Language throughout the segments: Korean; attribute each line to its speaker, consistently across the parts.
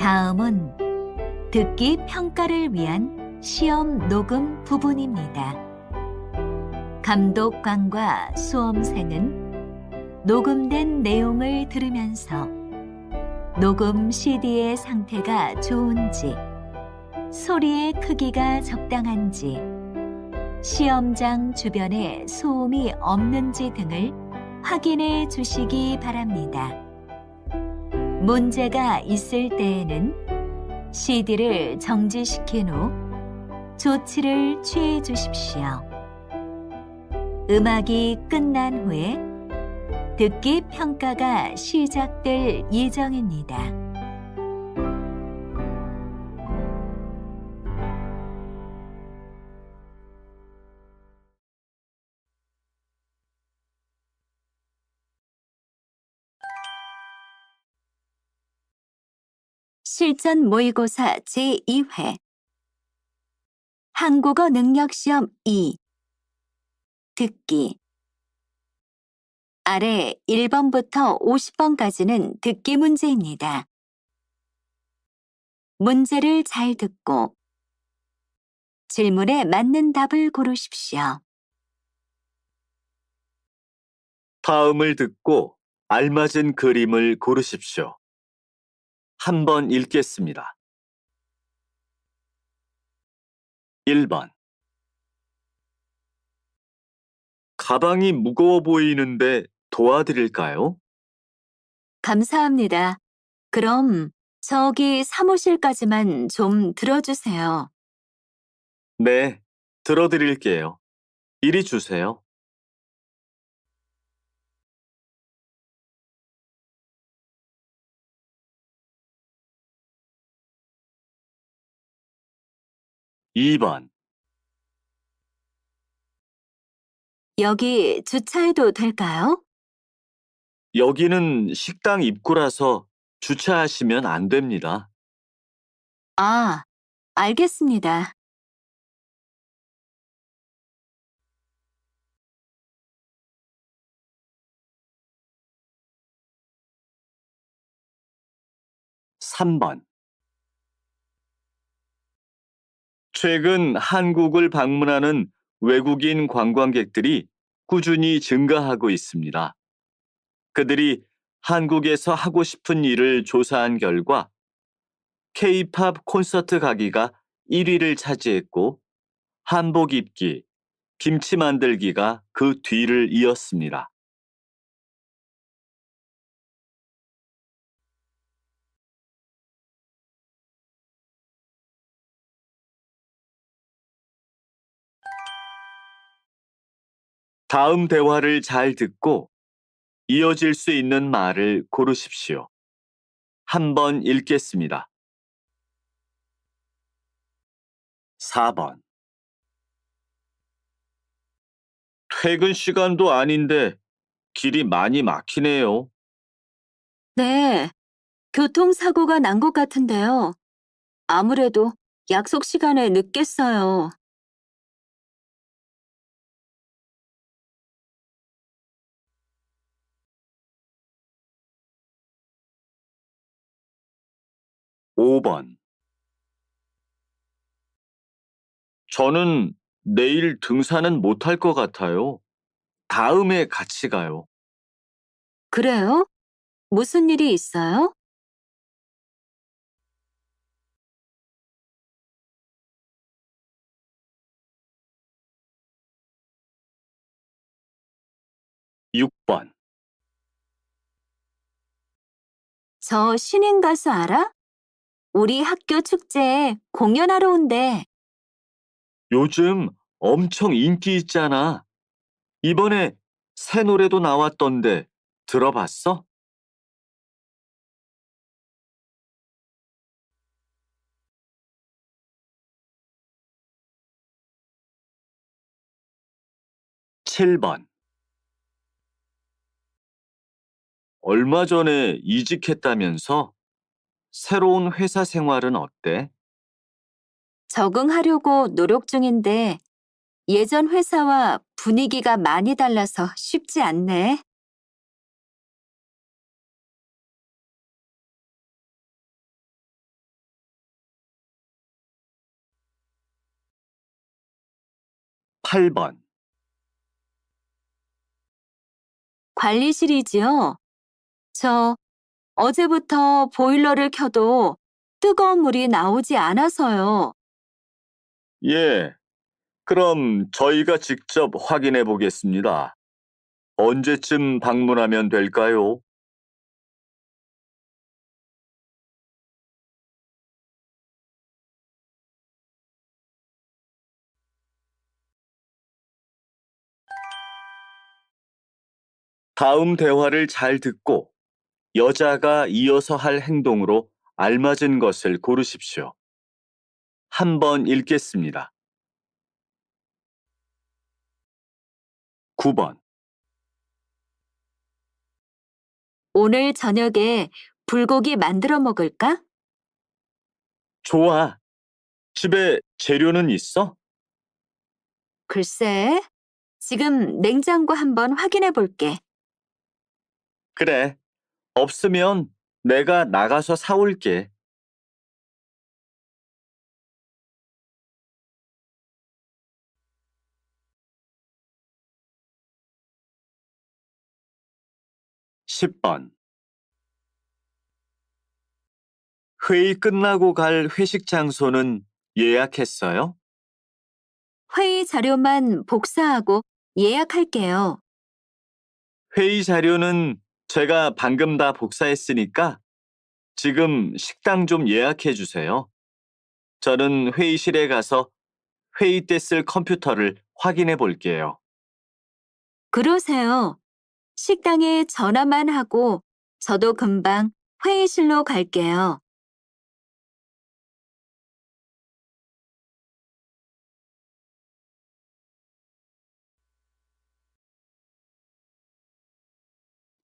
Speaker 1: 다음은 듣기 평가를 위한 시험 녹음 부분입니다. 감독관과 수험생은 녹음된 내용을 들으면서 녹음 CD의 상태가 좋은지, 소리의 크기가 적당한지, 시험장 주변에 소음이 없는지 등을 확인해 주시기 바랍니다. 문제가 있을 때에는 CD를 정지시킨 후 조치를 취해 주십시오. 음악이 끝난 후에 듣기 평가가 시작될 예정입니다. 실전 모의고사 제2회 한국어 능력시험 2 듣기 아래 1번부터 50번까지는 듣기 문제입니다. 문제를 잘 듣고 질문에 맞는 답을 고르십시오.
Speaker 2: 다음을 듣고 알맞은 그림을 고르십시오. 한번 읽겠습니다. 1번. 가방이 무거워 보이는데 도와드릴까요?
Speaker 1: 감사합니다. 그럼 저기 사무실까지만 좀 들어주세요.
Speaker 2: 네, 들어드릴게요. 이리 주세요. 2번.
Speaker 1: 여기 주차해도 될까요?
Speaker 2: 여기는 식당 입구라서 주차하시면 안 됩니다.
Speaker 1: 아, 알겠습니다.
Speaker 2: 3번. 최근 한국을 방문하는 외국인 관광객들이 꾸준히 증가하고 있습니다. 그들이 한국에서 하고 싶은 일을 조사한 결과 K-팝 콘서트 가기가 1위를 차지했고 한복 입기, 김치 만들기가 그 뒤를 이었습니다. 다음 대화를 잘 듣고 이어질 수 있는 말을 고르십시오. 한번 읽겠습니다. 4번. 퇴근 시간도 아닌데 길이 많이 막히네요.
Speaker 1: 네, 교통사고가 난 것 같은데요. 아무래도 약속 시간에 늦겠어요.
Speaker 2: 5번. 저는 내일 등산은 못할 것 같아요. 다음에 같이 가요.
Speaker 1: 그래요? 무슨 일이 있어요?
Speaker 2: 6번.
Speaker 1: 저 신인 가수 알아? 우리 학교 축제에 공연하러 온대.
Speaker 2: 요즘 엄청 인기 있잖아. 이번에 새 노래도 나왔던데 들어봤어? 7번. 얼마 전에 이직했다면서? 새로운 회사 생활은 어때?
Speaker 1: 적응하려고 노력 중인데 예전 회사와 분위기가 많이 달라서 쉽지 않네.
Speaker 2: 8번.
Speaker 1: 관리실이지요? 저 어제부터 보일러를 켜도 뜨거운 물이 나오지 않아서요.
Speaker 2: 예, 그럼 저희가 직접 확인해 보겠습니다. 언제쯤 방문하면 될까요? 다음 대화를 잘 듣고 여자가 이어서 할 행동으로 알맞은 것을 고르십시오. 한번 읽겠습니다. 9번.
Speaker 1: 오늘 저녁에 불고기 만들어 먹을까?
Speaker 2: 좋아. 집에 재료는 있어?
Speaker 1: 글쎄, 지금 냉장고 한번 확인해 볼게.
Speaker 2: 그래. 없으면 내가 나가서 사올게. 10번. 회의 끝나고 갈 회식 장소는 예약했어요?
Speaker 1: 회의 자료만 복사하고 예약할게요.
Speaker 2: 회의 자료는 제가 방금 다 복사했으니까 지금 식당 좀 예약해 주세요. 저는 회의실에 가서 회의 때 쓸 컴퓨터를 확인해 볼게요.
Speaker 1: 그러세요. 식당에 전화만 하고 저도 금방 회의실로 갈게요.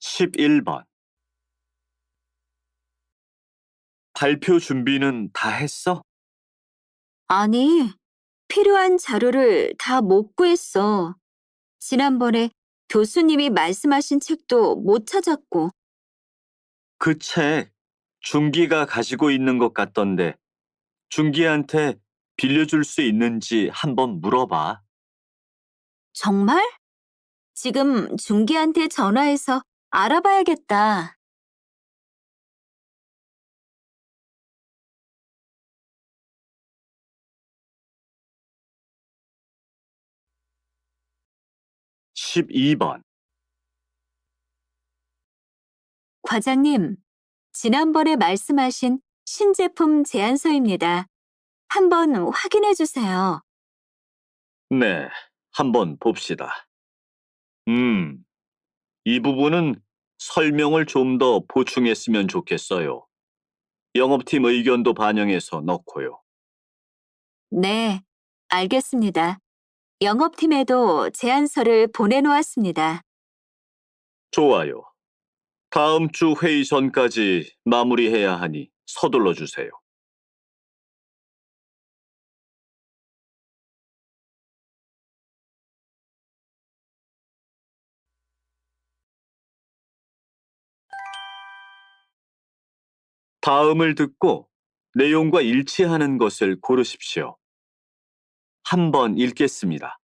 Speaker 2: 11번. 발표 준비는 다 했어?
Speaker 1: 아니, 필요한 자료를 다 못 구했어. 지난번에 교수님이 말씀하신 책도 못 찾았고,
Speaker 2: 그 책 준기가 가지고 있는 것 같던데 준기한테 빌려줄 수 있는지 한번 물어봐.
Speaker 1: 정말? 지금 중기한테 전화해서 알아봐야겠다.
Speaker 2: 12번.
Speaker 1: 과장님, 지난번에 말씀하신 신제품 제안서입니다. 한번 확인해 주세요.
Speaker 2: 네, 한번 봅시다. 음, 이 부분은 설명을 좀 더 보충했으면 좋겠어요. 영업팀 의견도 반영해서 넣고요.
Speaker 1: 네, 알겠습니다. 영업팀에도 제안서를 보내놓았습니다.
Speaker 2: 좋아요. 다음 주 회의 전까지 마무리해야 하니 서둘러 주세요. 다음을 듣고 내용과 일치하는 것을 고르십시오. 한번 읽겠습니다.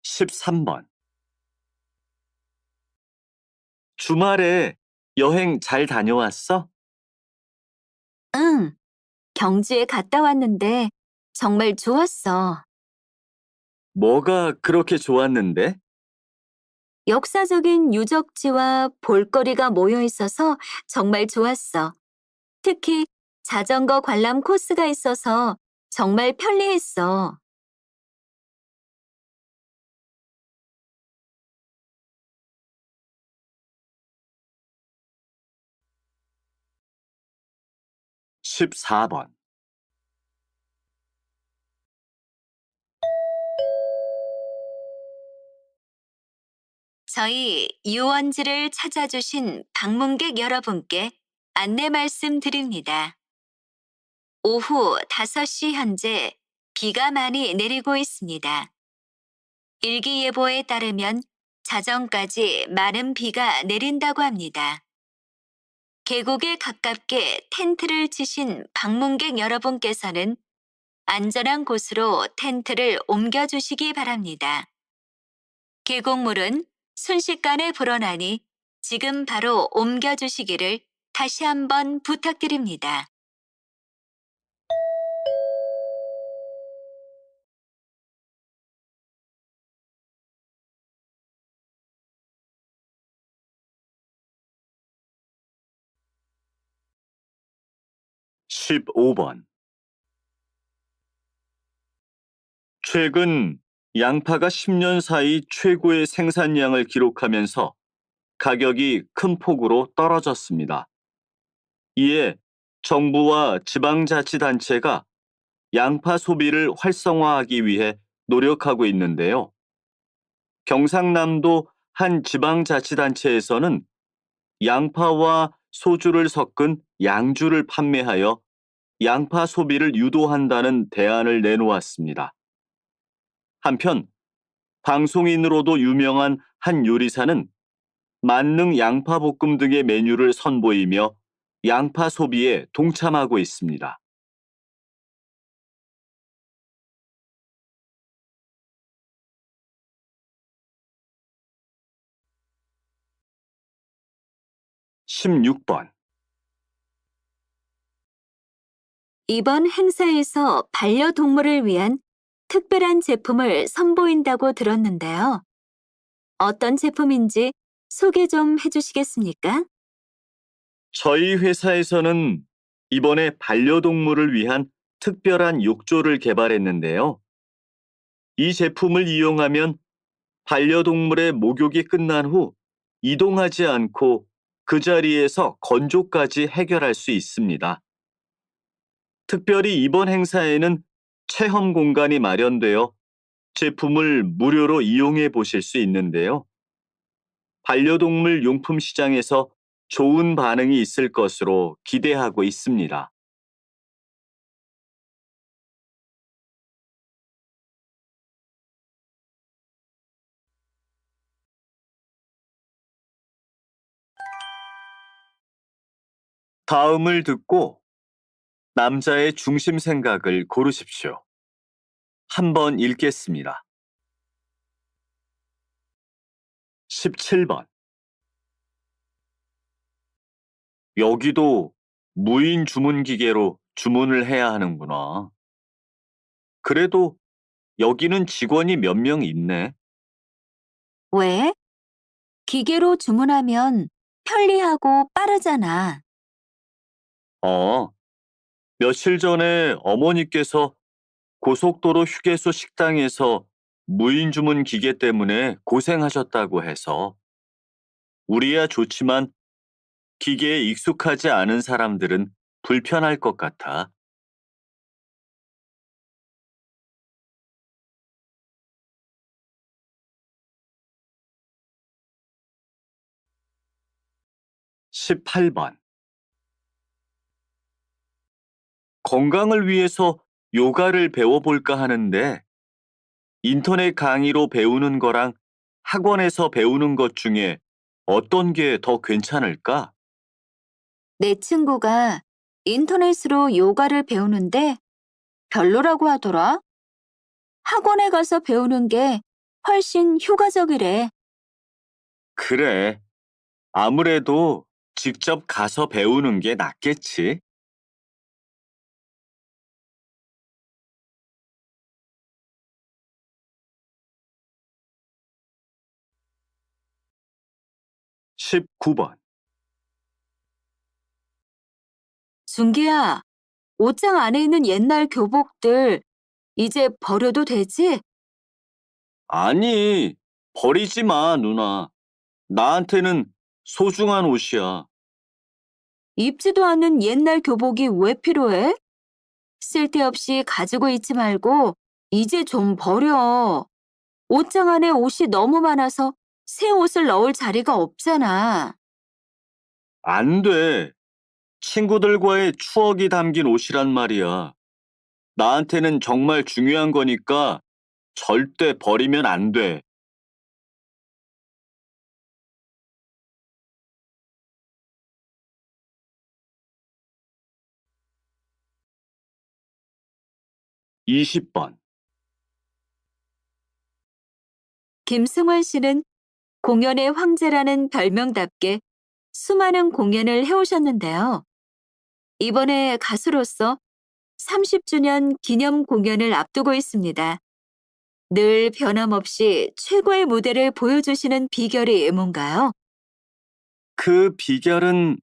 Speaker 2: 13번. 주말에 여행 잘 다녀왔어?
Speaker 1: 응, 경주에 갔다 왔는데 정말 좋았어.
Speaker 2: 뭐가 그렇게 좋았는데?
Speaker 1: 역사적인 유적지와 볼거리가 모여 있어서 정말 좋았어. 특히 자전거 관람 코스가 있어서 정말 편리했어.
Speaker 2: 14번.
Speaker 1: 저희 유원지를 찾아주신 방문객 여러분께 안내 말씀드립니다. 오후 5시 현재 비가 많이 내리고 있습니다. 일기예보에 따르면 자정까지 많은 비가 내린다고 합니다. 계곡에 가깝게 텐트를 치신 방문객 여러분께서는 안전한 곳으로 텐트를 옮겨주시기 바랍니다. 계곡물은 순식간에 불어나니 지금 바로 옮겨주시기를 다시 한번 부탁드립니다.
Speaker 2: 15번. 최근 양파가 10년 사이 최고의 생산량을 기록하면서 가격이 큰 폭으로 떨어졌습니다. 이에 정부와 지방자치단체가 양파 소비를 활성화하기 위해 노력하고 있는데요. 경상남도 한 지방자치단체에서는 양파와 소주를 섞은 양주를 판매하여 양파 소비를 유도한다는 대안을 내놓았습니다. 한편 방송인으로도 유명한 한 요리사는 만능 양파 볶음 등의 메뉴를 선보이며 양파 소비에 동참하고 있습니다. 16번.
Speaker 1: 이번 행사에서 반려동물을 위한 특별한 제품을 선보인다고 들었는데요. 어떤 제품인지 소개 좀 해주시겠습니까?
Speaker 2: 저희 회사에서는 이번에 반려동물을 위한 특별한 욕조를 개발했는데요. 이 제품을 이용하면 반려동물의 목욕이 끝난 후 이동하지 않고 그 자리에서 건조까지 해결할 수 있습니다. 특별히 이번 행사에는 체험 공간이 마련되어 제품을 무료로 이용해 보실 수 있는데요. 반려동물 용품 시장에서 좋은 반응이 있을 것으로 기대하고 있습니다. '다음을 듣고 남자의 중심 생각을 고르십시오. 한번 읽겠습니다. 17번. 여기도 무인 주문 기계로 주문을 해야 하는구나. 그래도 여기는 직원이 몇 명 있네.
Speaker 1: 왜? 기계로 주문하면 편리하고 빠르잖아.
Speaker 2: 어, 며칠 전에 어머니께서 고속도로 휴게소 식당에서 무인 주문 기계 때문에 고생하셨다고 해서 우리야 좋지만 기계에 익숙하지 않은 사람들은 불편할 것 같아. 18번. 건강을 위해서 요가를 배워볼까 하는데 인터넷 강의로 배우는 거랑 학원에서 배우는 것 중에 어떤 게 더 괜찮을까?
Speaker 1: 내 친구가 인터넷으로 요가를 배우는데 별로라고 하더라. 학원에 가서 배우는 게 훨씬 효과적이래.
Speaker 2: 그래. 아무래도 직접 가서 배우는 게 낫겠지. 19번.
Speaker 1: 준기야, 옷장 안에 있는 옛날 교복들 이제 버려도 되지?
Speaker 2: 아니, 버리지 마, 누나. 나한테는 소중한 옷이야.
Speaker 1: 입지도 않는 옛날 교복이 왜 필요해? 쓸데없이 가지고 있지 말고 이제 좀 버려. 옷장 안에 옷이 너무 많아서 새 옷을 넣을 자리가 없잖아.
Speaker 2: 안 돼. 친구들과의 추억이 담긴 옷이란 말이야. 나한테는 정말 중요한 거니까 절대 버리면 안 돼. 20번.
Speaker 1: 김승환 씨는 공연의 황제라는 별명답게 수많은 공연을 해오셨는데요. 이번에 가수로서 30주년 기념 공연을 앞두고 있습니다. 늘 변함없이 최고의 무대를 보여주시는 비결이 뭔가요?
Speaker 2: 그 비결은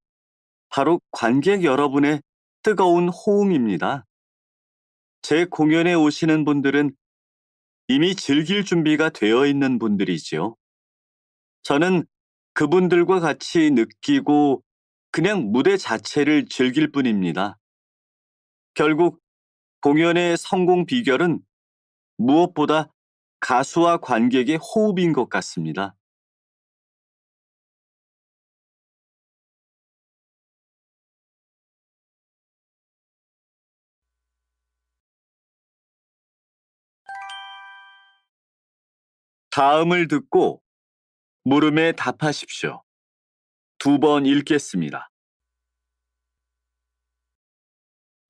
Speaker 2: 바로 관객 여러분의 뜨거운 호응입니다. 제 공연에 오시는 분들은 이미 즐길 준비가 되어 있는 분들이지요. 저는 그분들과 같이 느끼고 그냥 무대 자체를 즐길 뿐입니다. 결국 공연의 성공 비결은 무엇보다 가수와 관객의 호흡인 것 같습니다. 다음을 듣고 물음에 답하십시오. 2번 읽겠습니다.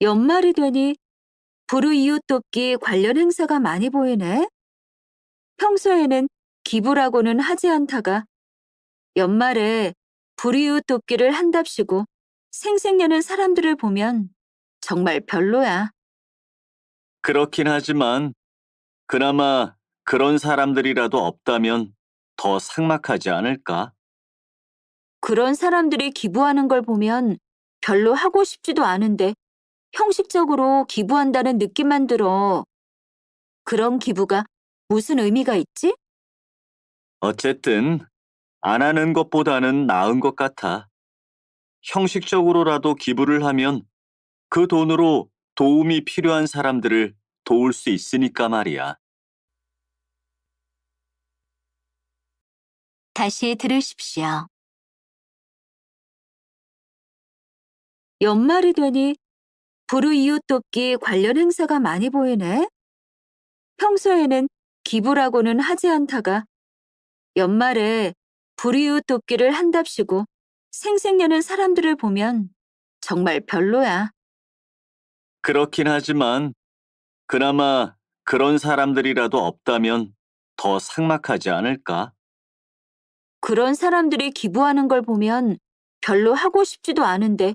Speaker 1: 연말이 되니 불우이웃돕기 관련 행사가 많이 보이네. 평소에는 기부라고는 하지 않다가 연말에 불이웃돕기를 한답시고 생색내는 사람들을 보면 정말 별로야.
Speaker 2: 그렇긴 하지만 그나마 그런 사람들이라도 없다면 더 삭막하지 않을까?
Speaker 1: 그런 사람들이 기부하는 걸 보면 별로 하고 싶지도 않은데 형식적으로 기부한다는 느낌만 들어. 그런 기부가 무슨 의미가 있지?
Speaker 2: 어쨌든 안 하는 것보다는 나은 것 같아. 형식적으로라도 기부를 하면 그 돈으로 도움이 필요한 사람들을 도울 수 있으니까 말이야.
Speaker 1: 다시 들으십시오. 연말이 되니 불우이웃돕기 관련 행사가 많이 보이네. 평소에는 기부라고는 하지 않다가 연말에 불이웃돕기를 한답시고 생색내는 사람들을 보면 정말 별로야.
Speaker 2: 그렇긴 하지만 그나마 그런 사람들이라도 없다면 더 삭막하지 않을까?
Speaker 1: 그런 사람들이 기부하는 걸 보면 별로 하고 싶지도 않은데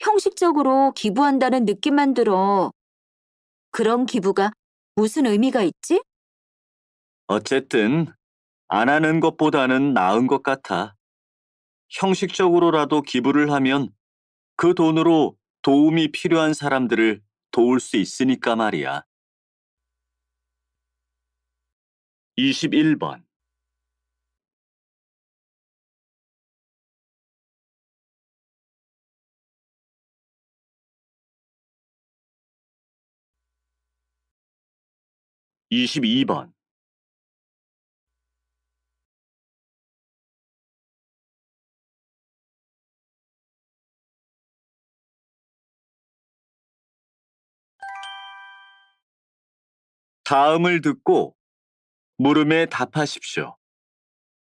Speaker 1: 형식적으로 기부한다는 느낌만 들어. 그런 기부가 무슨 의미가 있지?
Speaker 2: 어쨌든 안 하는 것보다는 나은 것 같아. 형식적으로라도 기부를 하면 그 돈으로 도움이 필요한 사람들을 도울 수 있으니까 말이야. 21번. 이십이 번. 다음을 듣고 물음에 답하십시오.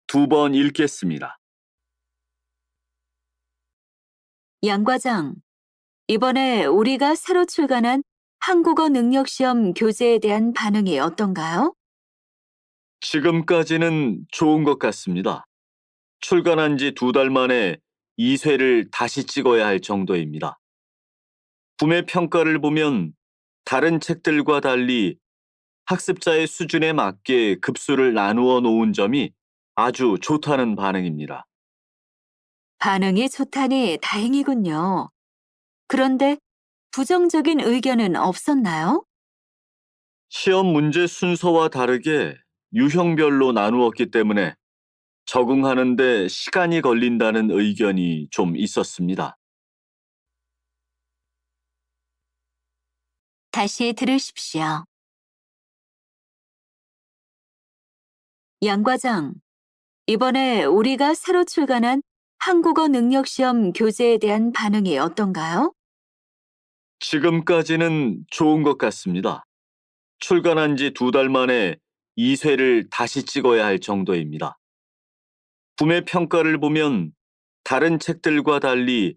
Speaker 2: 2번 읽겠습니다.
Speaker 1: 양 과장, 이번에 우리가 새로 출간한 한국어 능력시험 교재에 대한 반응이 어떤가요?
Speaker 2: 지금까지는 좋은 것 같습니다. 출간한 지 2달 만에 2쇄를 다시 찍어야 할 정도입니다. 구매 평가를 보면 다른 책들과 달리 학습자의 수준에 맞게 급수를 나누어 놓은 점이 아주 좋다는 반응입니다.
Speaker 1: 반응이 좋다니 다행이군요. 그런데 부정적인 의견은 없었나요?
Speaker 2: 시험 문제 순서와 다르게 유형별로 나누었기 때문에 적응하는데 시간이 걸린다는 의견이 좀 있었습니다.
Speaker 1: 다시 들으십시오. 양 과장, 이번에 우리가 새로 출간한 한국어 능력시험 교재에 대한 반응이 어떤가요?
Speaker 2: 지금까지는 좋은 것 같습니다. 출간한 지 2달 만에 2쇄를 다시 찍어야 할 정도입니다. 구매 평가를 보면 다른 책들과 달리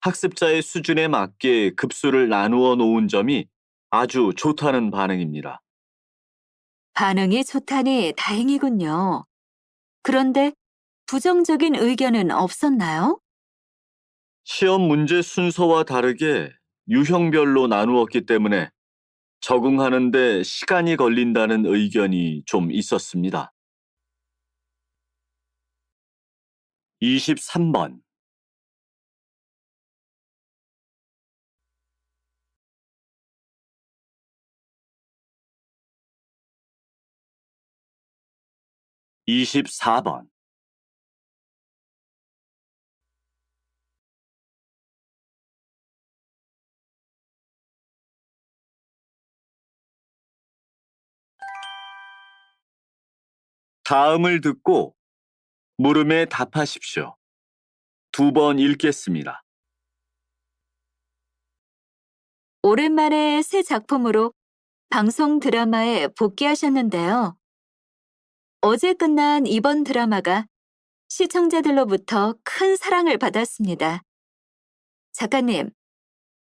Speaker 2: 학습자의 수준에 맞게 급수를 나누어 놓은 점이 아주 좋다는 반응입니다.
Speaker 1: 반응이 좋다니 다행이군요. 그런데 부정적인 의견은 없었나요?
Speaker 2: 시험 문제 순서와 다르게 유형별로 나누었기 때문에 적응하는데 시간이 걸린다는 의견이 좀 있었습니다. 23번. (24번) 다음을 듣고 물음에 답하십시오. 2번 읽겠습니다.
Speaker 1: 오랜만에 새 작품으로 방송 드라마에 복귀하셨는데요. 어제 끝난 이번 드라마가 시청자들로부터 큰 사랑을 받았습니다. 작가님,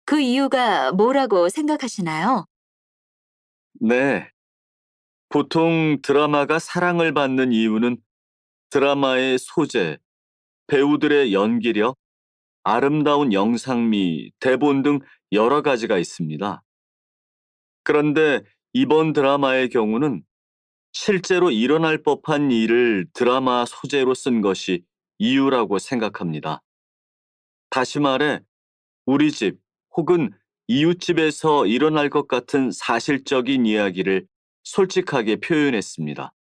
Speaker 1: 그 이유가 뭐라고 생각하시나요?
Speaker 2: 네. 보통 드라마가 사랑을 받는 이유는 드라마의 소재, 배우들의 연기력, 아름다운 영상미, 대본 등 여러 가지가 있습니다. 그런데 이번 드라마의 경우는 실제로 일어날 법한 일을 드라마 소재로 쓴 것이 이유라고 생각합니다. 다시 말해, 우리 집 혹은 이웃집에서 일어날 것 같은 사실적인 이야기를 솔직하게 표현했습니다.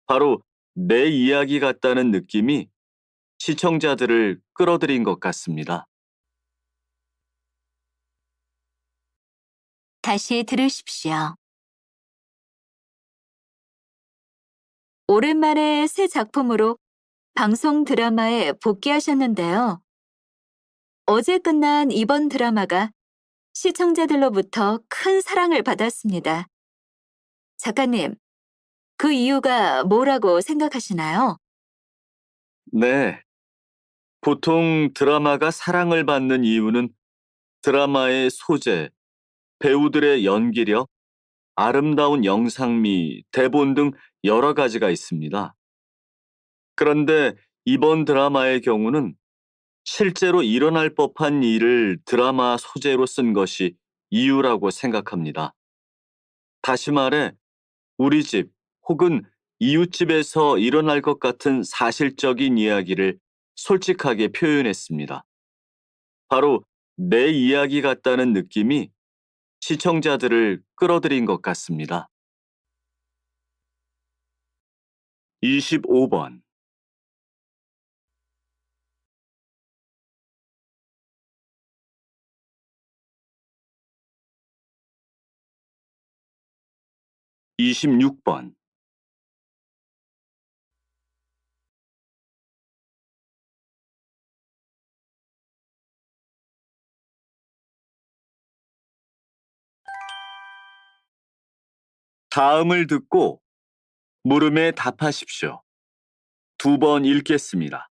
Speaker 2: 바로 내 이야기 같다는 느낌이 시청자들을 끌어들인 것 같습니다.
Speaker 1: 다시 들으십시오. 오랜만에 새 작품으로 방송 드라마에 복귀하셨는데요. 어제 끝난 이번 드라마가 시청자들로부터 큰 사랑을 받았습니다. 작가님, 그 이유가 뭐라고 생각하시나요?
Speaker 2: 네. 보통 드라마가 사랑을 받는 이유는 드라마의 소재, 배우들의 연기력, 아름다운 영상미, 대본 등 여러 가지가 있습니다. 그런데 이번 드라마의 경우는 실제로 일어날 법한 일을 드라마 소재로 쓴 것이 이유라고 생각합니다. 다시 말해, 우리 집 혹은 이웃집에서 일어날 것 같은 사실적인 이야기를 솔직하게 표현했습니다. 바로 내 이야기 같다는 느낌이 시청자들을 끌어들인 것 같습니다. 25번. (26번) 다음을 듣고 물음에 답하십시오. 2번 읽겠습니다.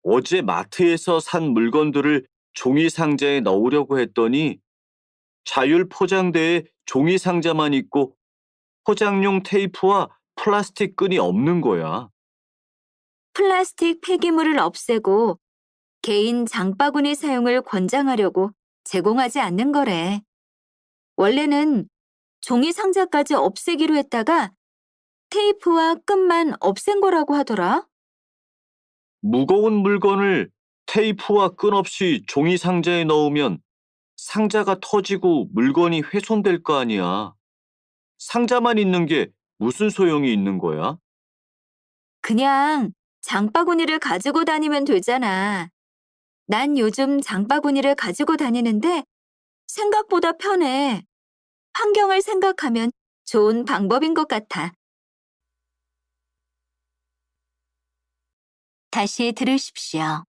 Speaker 2: 어제 마트에서 산 물건들을 종이 상자에 넣으려고 했더니 자율 포장대에 종이 상자만 있고 포장용 테이프와 플라스틱 끈이 없는 거야.
Speaker 1: 플라스틱 폐기물을 없애고 개인 장바구니 사용을 권장하려고 제공하지 않는 거래. 원래는 종이 상자까지 없애기로 했다가 테이프와 끈만 없앤 거라고 하더라.
Speaker 2: 무거운 물건을 테이프와 끈 없이 종이 상자에 넣으면 상자가 터지고 물건이 훼손될 거 아니야. 상자만 있는 게 무슨 소용이 있는 거야?
Speaker 1: 그냥 장바구니를 가지고 다니면 되잖아. 난 요즘 장바구니를 가지고 다니는데 생각보다 편해. 환경을 생각하면 좋은 방법인 것 같아. 다시 들으십시오.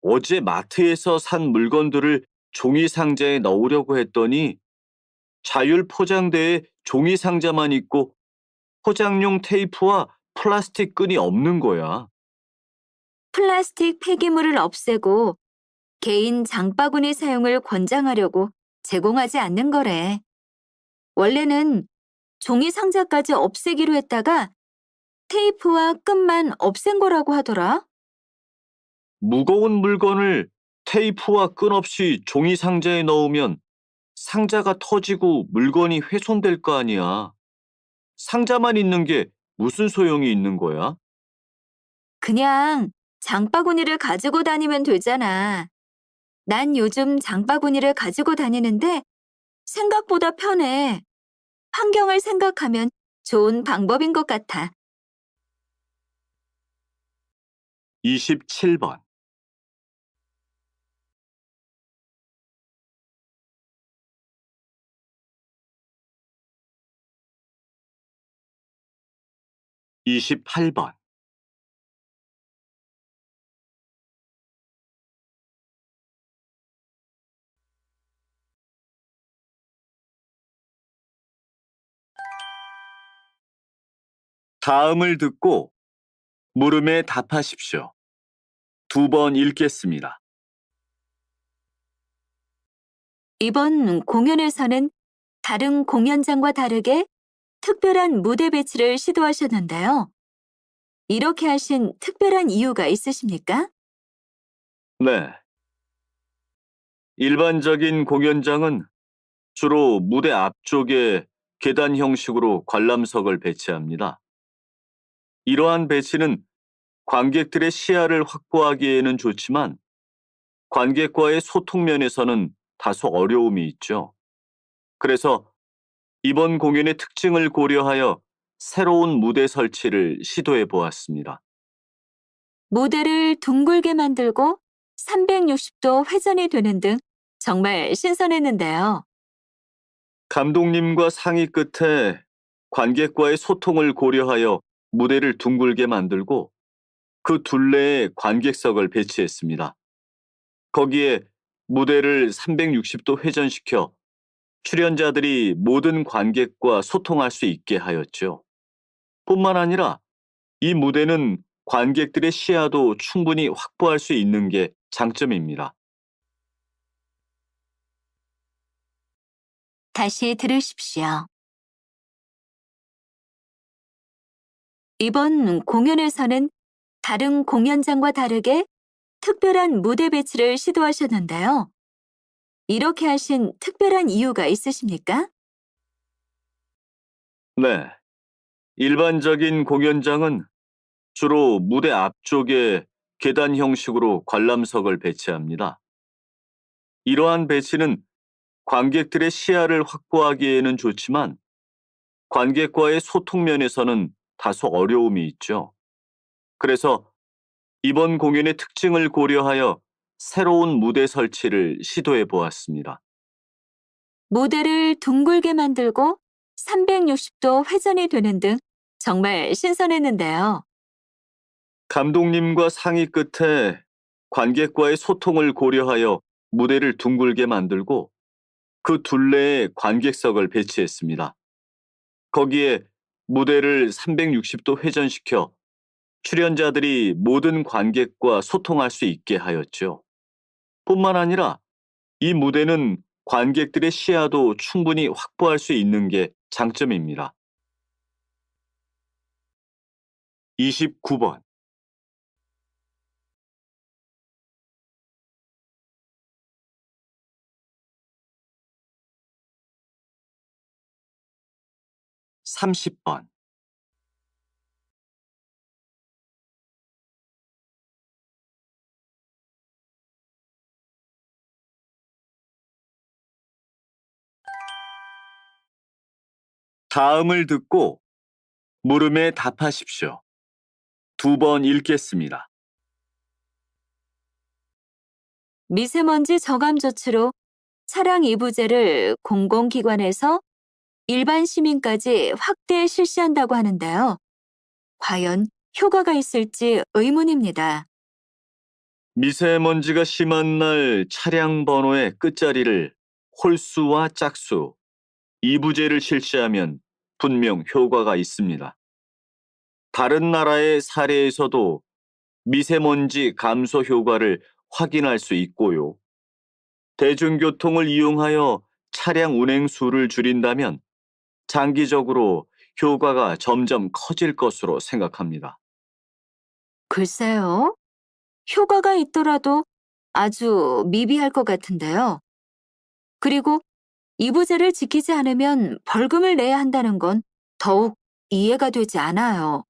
Speaker 2: 어제 마트에서 산 물건들을 종이 상자에 넣으려고 했더니 자율 포장대에 종이 상자만 있고 포장용 테이프와 플라스틱 끈이 없는 거야.
Speaker 1: 플라스틱 폐기물을 없애고 개인 장바구니 사용을 권장하려고 제공하지 않는 거래. 원래는 종이 상자까지 없애기로 했다가 테이프와 끈만 없앤 거라고 하더라.
Speaker 2: 무거운 물건을 테이프와 끈 없이 종이 상자에 넣으면 상자가 터지고 물건이 훼손될 거 아니야. 상자만 있는 게 무슨 소용이 있는 거야?
Speaker 1: 그냥 장바구니를 가지고 다니면 되잖아. 난 요즘 장바구니를 가지고 다니는데 생각보다 편해. 환경을 생각하면 좋은 방법인 것 같아.
Speaker 2: 27번. 28번. 다음을 듣고 물음에 답하십시오. 2번 읽겠습니다.
Speaker 1: 이번 공연에서는 다른 공연장과 다르게 특별한 무대 배치를 시도하셨는데요. 이렇게 하신 특별한 이유가 있으십니까?
Speaker 2: 네. 일반적인 공연장은 주로 무대 앞쪽에 계단 형식으로 관람석을 배치합니다. 이러한 배치는 관객들의 시야를 확보하기에는 좋지만 관객과의 소통 면에서는 다소 어려움이 있죠. 그래서 이번 공연의 특징을 고려하여 새로운 무대 설치를 시도해 보았습니다.
Speaker 1: 무대를 둥글게 만들고 360도 회전이 되는 등 정말 신선했는데요.
Speaker 2: 감독님과 상의 끝에 관객과의 소통을 고려하여 무대를 둥글게 만들고 그 둘레에 관객석을 배치했습니다. 거기에 무대를 360도 회전시켜 출연자들이 모든 관객과 소통할 수 있게 하였죠. 뿐만 아니라 이 무대는 관객들의 시야도 충분히 확보할 수 있는 게 장점입니다.
Speaker 1: 다시 들으십시오. 이번 공연에서는 다른 공연장과 다르게 특별한 무대 배치를 시도하셨는데요. 이렇게 하신 특별한 이유가 있으십니까?
Speaker 2: 네. 일반적인 공연장은 주로 무대 앞쪽에 계단 형식으로 관람석을 배치합니다. 이러한 배치는 관객들의 시야를 확보하기에는 좋지만 관객과의 소통 면에서는 다소 어려움이 있죠. 그래서 이번 공연의 특징을 고려하여 새로운 무대 설치를 시도해 보았습니다.
Speaker 1: 무대를 둥글게 만들고 360도 회전이 되는 등 정말 신선했는데요.
Speaker 2: 감독님과 상의 끝에 관객과의 소통을 고려하여 무대를 둥글게 만들고 그 둘레에 관객석을 배치했습니다. 거기에 무대를 360도 회전시켜 출연자들이 모든 관객과 소통할 수 있게 하였죠. 뿐만 아니라 이 무대는 관객들의 시야도 충분히 확보할 수 있는 게 장점입니다. 29번. 30번. 다음을 듣고 물음에 답하십시오. 2번 읽겠습니다.
Speaker 1: 미세먼지 저감 조치로 차량 이부제를 공공기관에서 일반 시민까지 확대 실시한다고 하는데요. 과연 효과가 있을지 의문입니다.
Speaker 2: 미세먼지가 심한 날 차량 번호의 끝자리를 홀수와 짝수, 이부제를 실시하면 분명 효과가 있습니다. 다른 나라의 사례에서도 미세먼지 감소 효과를 확인할 수 있고요. 대중교통을 이용하여 차량 운행 수를 줄인다면 장기적으로 효과가 점점 커질 것으로 생각합니다.
Speaker 1: 글쎄요. 효과가 있더라도 아주 미비할 것 같은데요. 그리고 이부제를 지키지 않으면 벌금을 내야 한다는 건 더욱 이해가 되지 않아요.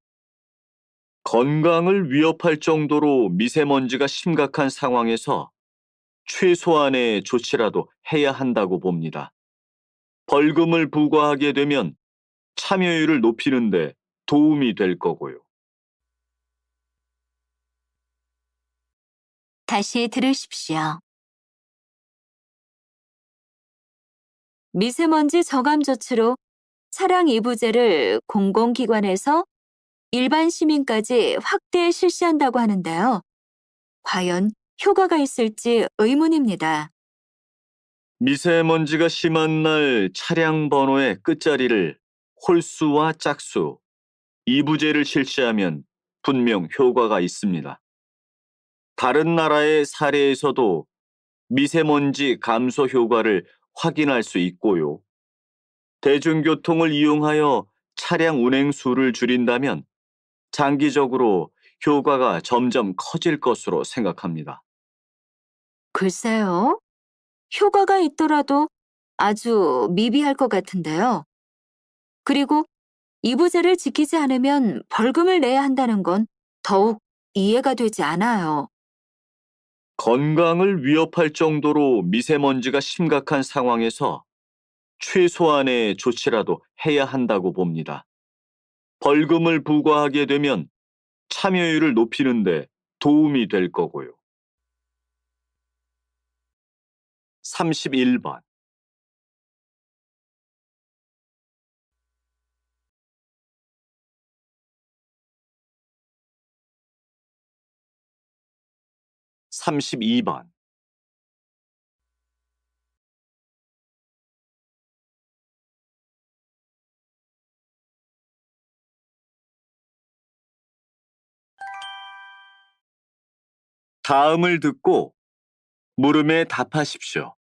Speaker 2: 건강을 위협할 정도로 미세먼지가 심각한 상황에서 최소한의 조치라도 해야 한다고 봅니다. 벌금을 부과하게 되면 참여율을 높이는데 도움이 될 거고요.
Speaker 1: 다시 들으십시오. 미세먼지 저감 조치로 차량 이부제를 공공기관에서 일반 시민까지 확대 실시한다고 하는데요. 과연 효과가 있을지 의문입니다.
Speaker 2: 미세먼지가 심한 날 차량 번호의 끝자리를 홀수와 짝수, 이부제를 실시하면 분명 효과가 있습니다. 다른 나라의 사례에서도 미세먼지 감소 효과를 확인할 수 있고요. 대중교통을 이용하여 차량 운행 수를 줄인다면 장기적으로 효과가 점점 커질 것으로 생각합니다.
Speaker 1: 글쎄요. 효과가 있더라도 아주 미비할 것 같은데요. 그리고 이부제를 지키지 않으면 벌금을 내야 한다는 건 더욱 이해가 되지 않아요.
Speaker 2: 건강을 위협할 정도로 미세먼지가 심각한 상황에서 최소한의 조치라도 해야 한다고 봅니다. 벌금을 부과하게 되면 참여율을 높이는데 도움이 될 거고요. 31번. 삼십이 번. 다음을 듣고 물음에 답하십시오.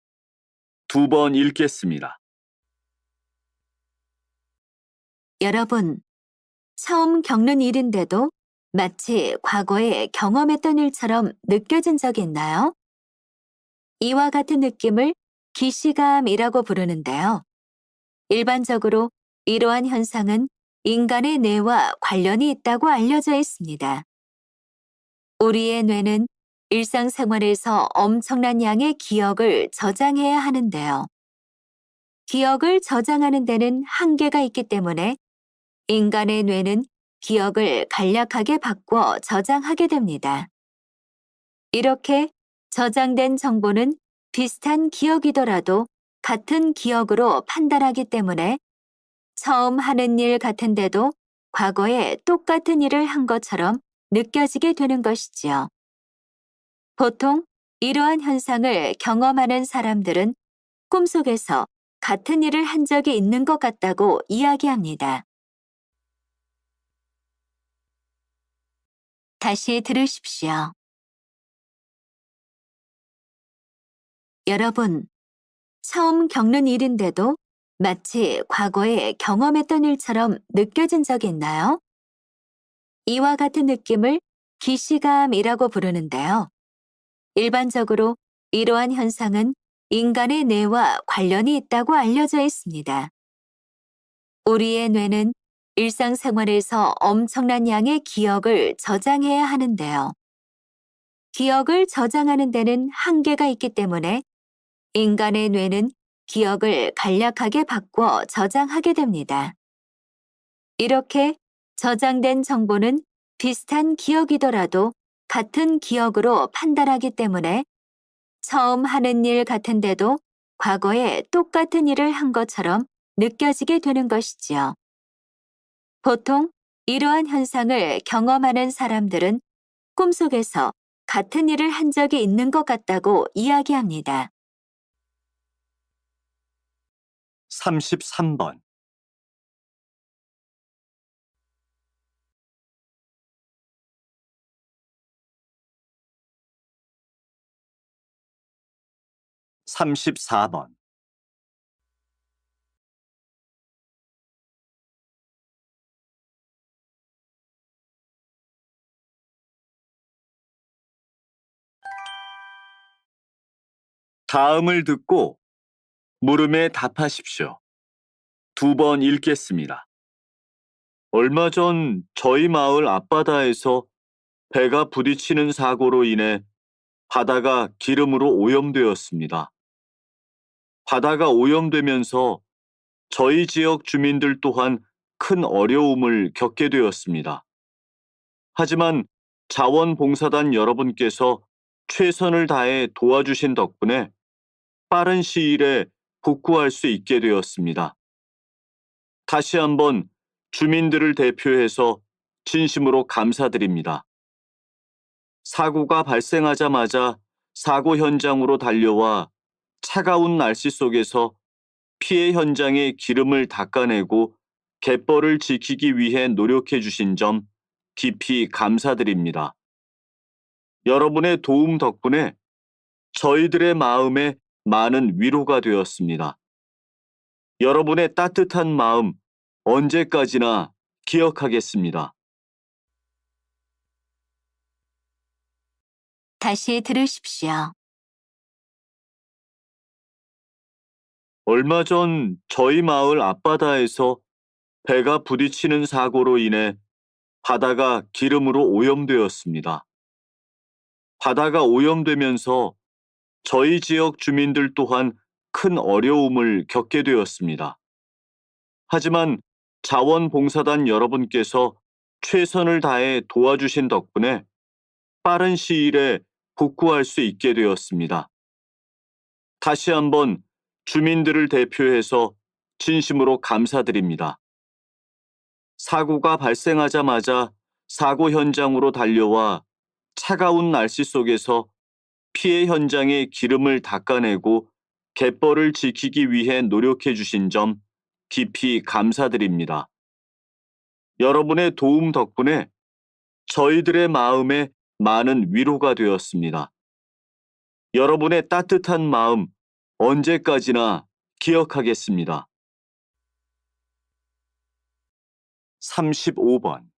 Speaker 2: 두 번 읽겠습니다.
Speaker 1: 여러분, 처음 겪는 일인데도 마치 과거에 경험했던 일처럼 느껴진 적이 있나요? 이와 같은 느낌을 기시감이라고 부르는데요. 일반적으로 이러한 현상은 인간의 뇌와 관련이 있다고 알려져 있습니다. 우리의 뇌는 일상생활에서 엄청난 양의 기억을 저장해야 하는데요. 기억을 저장하는 데는 한계가 있기 때문에 인간의 뇌는 기억을 간략하게 바꿔 저장하게 됩니다. 이렇게 저장된 정보는 비슷한 기억이더라도 같은 기억으로 판단하기 때문에 처음 하는 일 같은데도 과거에 똑같은 일을 한 것처럼 느껴지게 되는 것이지요. 보통 이러한 현상을 경험하는 사람들은 꿈속에서 같은 일을 한 적이 있는 것 같다고 이야기합니다. 다시 들으십시오. 여러분, 처음 겪는 일인데도 마치 과거에 경험했던 일처럼 느껴진 적이 있나요? 이와 같은 느낌을 기시감이라고 부르는데요. 일반적으로 이러한 현상은 인간의 뇌와 관련이 있다고 알려져 있습니다. 우리의 뇌는 일상생활에서 엄청난 양의 기억을 저장해야 하는데요. 기억을 저장하는 데는 한계가 있기 때문에 인간의 뇌는 기억을 간략하게 바꿔 저장하게 됩니다. 이렇게 저장된 정보는 비슷한 기억이더라도 같은 기억으로 판단하기 때문에 처음 하는 일 같은데도 과거에 똑같은 일을 한 것처럼 느껴지게 되는 것이지요. 보통 이러한 현상을 경험하는 사람들은 꿈속에서 같은 일을 한 적이 있는 것 같다고 이야기합니다.
Speaker 2: 33번. 34번. 다음을 듣고 물음에 답하십시오. 2번 읽겠습니다. 얼마 전 저희 마을 앞바다에서 배가 부딪히는 사고로 인해 바다가 기름으로 오염되었습니다. 바다가 오염되면서 저희 지역 주민들 또한 큰 어려움을 겪게 되었습니다. 하지만 자원봉사단 여러분께서 최선을 다해 도와주신 덕분에 빠른 시일에 복구할 수 있게 되었습니다. 다시 한번 주민들을 대표해서 진심으로 감사드립니다. 사고가 발생하자마자 사고 현장으로 달려와 차가운 날씨 속에서 피해 현장의 기름을 닦아내고 갯벌을 지키기 위해 노력해 주신 점 깊이 감사드립니다. 여러분의 도움 덕분에 저희들의 마음에 많은 위로가 되었습니다. 여러분의 따뜻한 마음 언제까지나 기억하겠습니다.
Speaker 1: 다시 들으십시오.
Speaker 2: 얼마 전 저희 마을 앞바다에서 배가 부딪히는 사고로 인해 바다가 기름으로 오염되었습니다. 바다가 오염되면서 저희 지역 주민들 또한 큰 어려움을 겪게 되었습니다. 하지만 자원봉사단 여러분께서 최선을 다해 도와주신 덕분에 빠른 시일에 복구할 수 있게 되었습니다. 다시 한번 주민들을 대표해서 진심으로 감사드립니다. 사고가 발생하자마자 사고 현장으로 달려와 차가운 날씨 속에서 피해 현장의 기름을 닦아내고 갯벌을 지키기 위해 노력해 주신 점 깊이 감사드립니다. 여러분의 도움 덕분에 저희들의 마음에 많은 위로가 되었습니다. 여러분의 따뜻한 마음 언제까지나 기억하겠습니다. 35번.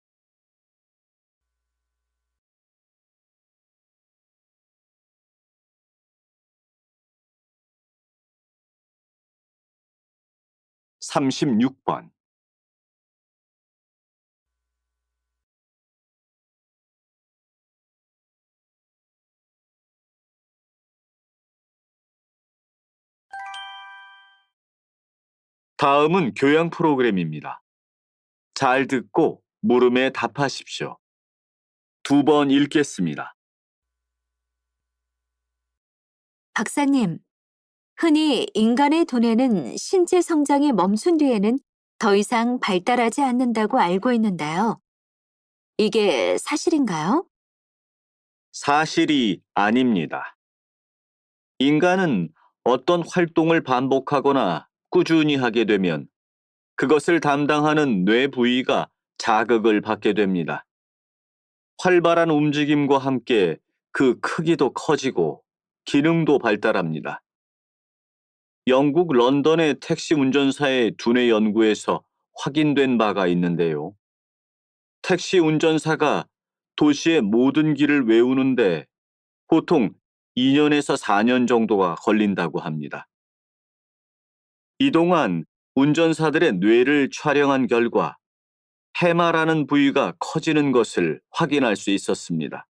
Speaker 2: 삼십육 번. 다음은 교양 프로그램입니다. 잘 듣고 물음에 답하십시오. 2번 읽겠습니다.
Speaker 1: 박사님, 흔히 인간의 두뇌는 신체 성장이 멈춘 뒤에는 더 이상 발달하지 않는다고 알고 있는데요. 이게 사실인가요?
Speaker 2: 사실이 아닙니다. 인간은 어떤 활동을 반복하거나 꾸준히 하게 되면 그것을 담당하는 뇌 부위가 자극을 받게 됩니다. 활발한 움직임과 함께 그 크기도 커지고 기능도 발달합니다. 영국 런던의 택시 운전사의 두뇌 연구에서 확인된 바가 있는데요. 택시 운전사가 도시의 모든 길을 외우는데 보통 2년에서 4년 정도가 걸린다고 합니다. 이동안 운전사들의 뇌를 촬영한 결과 해마라는 부위가 커지는 것을 확인할 수 있었습니다.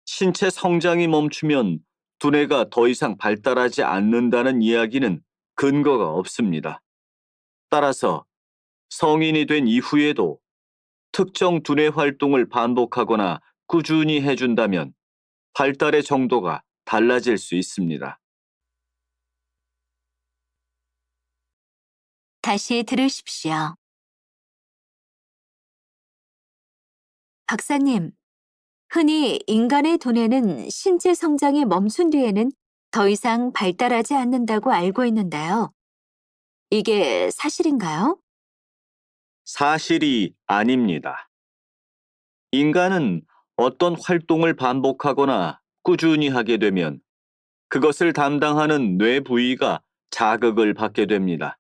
Speaker 2: 신체 성장이 멈추면 두뇌가 더 이상 발달하지 않는다는 이야기는 근거가 없습니다. 따라서 성인이 된 이후에도 특정 두뇌 활동을 반복하거나 꾸준히 해준다면 발달의 정도가 달라질 수 있습니다.
Speaker 1: 다시 들으십시오. 박사님, 흔히 인간의 두뇌는 신체 성장이 멈춘 뒤에는 더 이상 발달하지 않는다고 알고 있는데요. 이게 사실인가요?
Speaker 2: 사실이 아닙니다. 인간은 어떤 활동을 반복하거나 꾸준히 하게 되면 그것을 담당하는 뇌 부위가 자극을 받게 됩니다.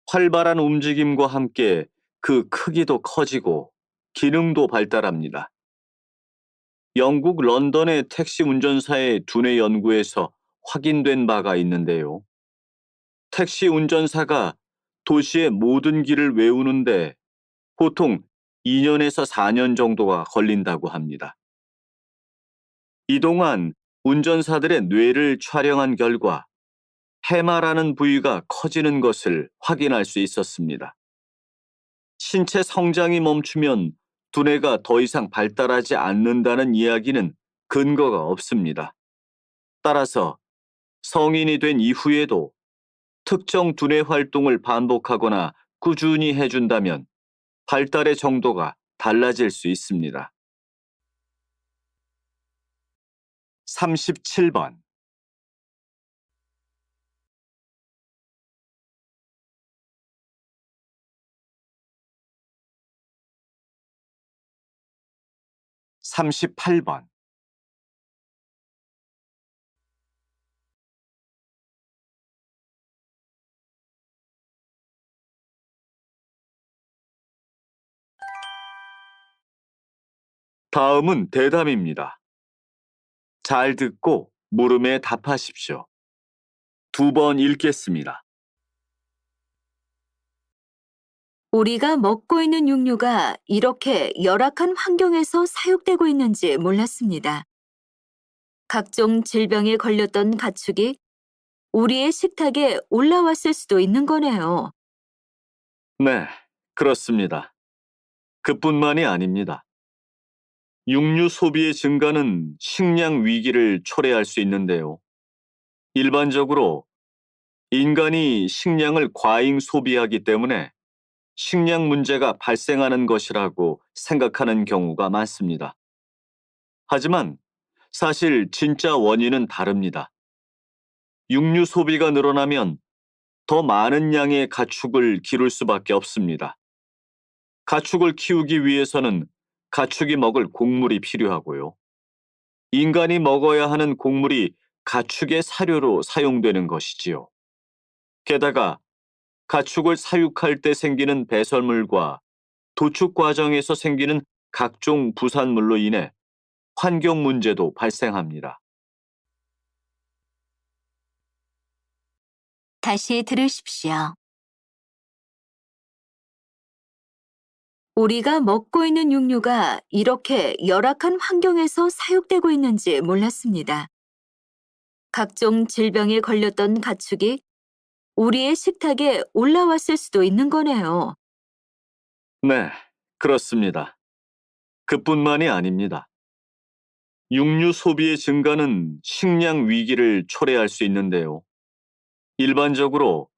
Speaker 2: 활발한 움직임과 함께 그 크기도 커지고 기능도 발달합니다. 영국 런던의 택시 운전사의 두뇌 연구에서 확인된 바가 있는데요. 택시 운전사가 도시의 모든 길을 외우는데 보통 2년에서 4년 정도가 걸린다고 합니다. 이동안 운전사들의 뇌를 촬영한 결과 해마라는 부위가 커지는 것을 확인할 수 있었습니다. 신체 성장이 멈추면 두뇌가 더 이상 발달하지 않는다는 이야기는 근거가 없습니다. 따라서 성인이 된 이후에도 특정 두뇌 활동을 반복하거나 꾸준히 해준다면 발달의 정도가 달라질 수 있습니다. 37번. 38번. 다음은 대담입니다. 잘 듣고 물음에 답하십시오. 2번 읽겠습니다.
Speaker 1: 우리가 먹고 있는 육류가 이렇게 열악한 환경에서 사육되고 있는지 몰랐습니다. 각종 질병에 걸렸던 가축이 우리의 식탁에 올라왔을 수도 있는 거네요.
Speaker 2: 네, 그렇습니다. 그뿐만이 아닙니다. 육류 소비의 증가는 식량 위기를 초래할 수 있는데요. 일반적으로 인간이 식량을 과잉 소비하기 때문에 식량 문제가 발생하는 것이라고 생각하는 경우가 많습니다. 하지만 사실 진짜 원인은 다릅니다. 육류 소비가 늘어나면 더 많은 양의 가축을 기를 수밖에 없습니다. 가축을 키우기 위해서는 가축이 먹을 곡물이 필요하고요. 인간이 먹어야 하는 곡물이 가축의 사료로 사용되는 것이지요. 게다가 가축을 사육할 때 생기는 배설물과 도축 과정에서 생기는 각종 부산물로 인해 환경 문제도 발생합니다.
Speaker 1: 다시 들으십시오. 우리가 먹고 있는 육류가 이렇게 열악한 환경에서 사육되고 있는지 몰랐습니다. 각종 질병에 걸렸던 가축이 우리의 식탁에 올라왔을 수도 있는 거네요.
Speaker 2: 네, 그렇습니다. 그뿐만이 아닙니다. 육류 소비의 증가는 식량 위기를 초래할 수 있는데요. 일반적으로